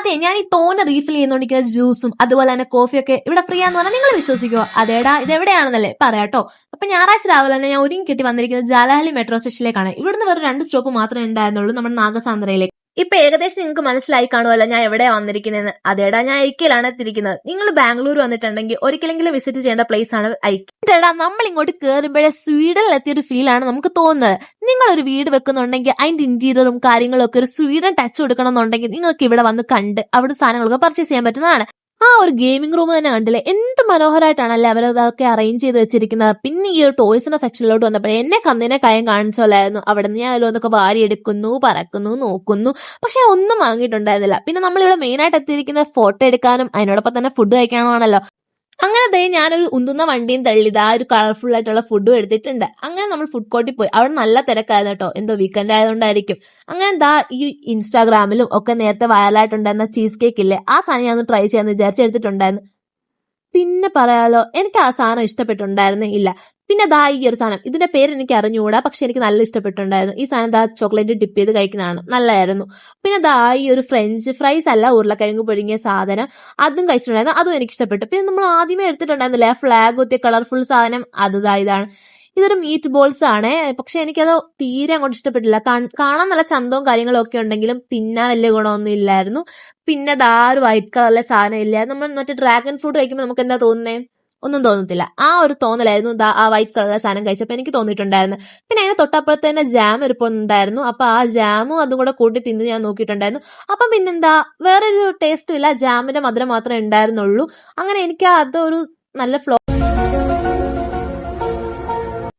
അതെ, ഞാൻ ഈ തോനെ റീഫിൽ ചെയ്തുകൊണ്ടിരിക്കുന്ന ജ്യൂസും അതുപോലെ തന്നെ കോഫിയൊക്കെ ഇവിടെ ഫ്രീ ആന്ന് പറഞ്ഞാൽ നിങ്ങൾ വിശ്വസിക്കുമോ? അതേടാ, ഇതെവിടെയാണെന്നല്ലേ പറയാട്ടോ. അപ്പൊ ഞായറാഴ്ച രാവിലെ തന്നെ ഞാൻ ഒരുങ്ങി കെട്ടി വന്നിരിക്കുന്നത് ജാലഹള്ളി മെട്രോ സ്റ്റേഷനിലേക്കാണ്. ഇവിടുന്ന് വെറും 2 സ്റ്റോപ്പ് മാത്രമേ ഉണ്ടായിരുന്നുള്ളൂ നമ്മുടെ നാഗസാന്ദ്രയിലേക്ക്. ഇപ്പൊ ഏകദേശം നിങ്ങൾക്ക് മനസ്സിലായി കാണുമല്ലോ ഞാൻ എവിടെയാ വന്നിരിക്കുന്നതെന്ന്. അതേടാ, ഞാൻ ഐക്യയിലാണ് എത്തിയിരിക്കുന്നത്. നിങ്ങൾ ബാംഗ്ലൂർ വന്നിട്ടുണ്ടെങ്കിൽ ഒരിക്കലെങ്കിലും വിസിറ്റ് ചെയ്യേണ്ട പ്ലേസ് ആണ് ഐക്യ. ചേട്ടാ, നമ്മൾ ഇങ്ങോട്ട് കയറുമ്പോഴേ സ്വീഡനിൽ എത്തിയൊരു ഫീലാണ് നമുക്ക് തോന്നുന്നത്. നിങ്ങൾ ഒരു വീട് വെക്കുന്നുണ്ടെങ്കിൽ അതിന്റെ ഇന്റീരിയറും കാര്യങ്ങളും ഒക്കെ ഒരു സ്വീഡൻ ടച്ച് കൊടുക്കണം എന്നുണ്ടെങ്കിൽ നിങ്ങൾക്ക് ഇവിടെ വന്ന് കണ്ട് അവിടെ സാധനങ്ങളൊക്കെ പർച്ചേസ് ചെയ്യാൻ പറ്റുന്നതാണ്. ആ ഒരു ഗെയിമിംഗ് റൂം തന്നെ കണ്ടില്ലേ, എന്ത് മനോഹരമായിട്ടാണല്ലേ അവരതൊക്കെ അറേഞ്ച് ചെയ്ത് വെച്ചിരിക്കുന്നത്. പിന്നെ ഈ ഒരു ടോയ്സിന്റെ സെക്ഷനിലോട്ട് വന്നപ്പോൾ എന്നെ കന്നിനെ കാര്യം കാണിച്ചോലായിരുന്നു. അവിടെ നിന്ന് ഞാൻ അതിലൊന്നൊക്കെ വാരിയെടുക്കുന്നു, പറക്കുന്നു, നോക്കുന്നു, പക്ഷെ ഒന്നും വാങ്ങിയിട്ടുണ്ടായിരുന്നില്ല. പിന്നെ നമ്മളിവിടെ മെയിൻ ആയിട്ട് എത്തിയിരിക്കുന്ന ഫോട്ടോ എടുക്കാനും അതിനോടൊപ്പം തന്നെ ഫുഡ് കഴിക്കാനുമാണല്ലോ. അങ്ങനെ ദേ ഞാനൊരു ഉന്തുന്ന വണ്ടിയും തള്ളിയത് ആ ഒരു കളർഫുൾ ആയിട്ടുള്ള ഫുഡും എടുത്തിട്ടുണ്ട്. അങ്ങനെ നമ്മൾ ഫുഡ് കോർട്ടിൽ പോയി. അവിടെ നല്ല തിരക്കായിരുന്നു കേട്ടോ, എന്തോ വീക്കെൻഡ് ആയതുകൊണ്ടായിരിക്കും. അങ്ങനെ ദാ ഈ ഇൻസ്റ്റാഗ്രാമിലും ഒക്കെ നേരത്തെ വൈറലായിട്ടുണ്ടായിരുന്ന ചീസ് കേക്ക് ഇല്ലേ, ആ സാധനം ഞാൻ ഒന്ന് ട്രൈ ചെയ്യാന്ന് വിചാരിച്ചെടുത്തിട്ടുണ്ടായിരുന്നു. പിന്നെ പറയാലോ, എനിക്ക് ആ സാധനം ഇഷ്ടപ്പെട്ടുണ്ടായിരുന്നു ഇല്ല. പിന്നെ ദാ ഈ ഒരു സാധനം, ഇതിന്റെ പേര് എനിക്ക് അറിഞ്ഞുകൂടാ, പക്ഷെ എനിക്ക് നല്ല ഇഷ്ടപ്പെട്ടുണ്ടായിരുന്നു. ഈ സാധനം ദാ ചോക്ലേറ്റ് ഡിപ്പ് ചെയ്ത് കഴിക്കുന്നതാണ്, നല്ലതായിരുന്നു. പിന്നെ ദാ ഈ ഒരു ഫ്രഞ്ച് ഫ്രൈസ് അല്ല, ഉരുളക്കിഴങ്ങ് പുഴുങ്ങിയ സാധനം, അതും കഴിച്ചിട്ടുണ്ടായിരുന്നു, അതും എനിക്ക് ഇഷ്ടപ്പെട്ടു. പിന്നെ നമ്മൾ ആദ്യമേ എടുത്തിട്ടുണ്ടായിരുന്നില്ലേ ആ ഫ്ലാഗ് കുത്തിയ കളർഫുൾ സാധനം, അത് ദാ ഇതാണ്. ഇതൊരു മീറ്റ് ബോൾസ് ആണ്, പക്ഷെ എനിക്കത് തീരെ അങ്ങോട്ട് ഇഷ്ടപ്പെട്ടില്ല. കാണാൻ നല്ല ചന്തവും കാര്യങ്ങളും ഒക്കെ ഉണ്ടെങ്കിലും തിന്നാൻ വലിയ ഗുണമൊന്നും ഇല്ലായിരുന്നു. പിന്നെ ദാ ഒരു വൈറ്റ് കളറിലെ സാധനം ഇല്ല, നമ്മൾ മറ്റേ ഡ്രാഗൺ ഫ്രൂട്ട് കഴിക്കുമ്പോൾ നമുക്ക് എന്താ തോന്നുന്നേ? ഒന്നും തോന്നത്തില്ല. ആ ഒരു തോന്നലായിരുന്നു ദാ ആ വൈറ്റ് കളറിലെ സാധനം കഴിച്ചപ്പോൾ എനിക്ക് തോന്നിയിട്ടുണ്ടായിരുന്നു. പിന്നെ അതിന് തൊട്ടപ്പുറത്ത് തന്നെ ജാം ഇരിപ്പുണ്ടായിരുന്നു. അപ്പൊ ആ ജാമും അതും കൂടെ കൂട്ടി തിന്ന് ഞാൻ നോക്കിയിട്ടുണ്ടായിരുന്നു. അപ്പം പിന്നെന്താ, വേറൊരു ടേസ്റ്റും ഇല്ല, ജാമിന്റെ മധുരം മാത്രമേ ഉണ്ടായിരുന്നുള്ളൂ. അങ്ങനെ എനിക്ക് അതൊരു നല്ല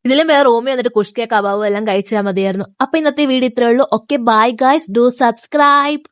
ഇതിലും വേറെ റൂമിൽ വന്നിട്ട് കുഷ്കേ കബാബും എല്ലാം കഴിച്ചാൽ മതിയായിരുന്നു. അപ്പൊ ഇന്നത്തെ വീഡിയോ ഇത്രയേ ഉള്ളൂ. Okay, bye guys, do subscribe.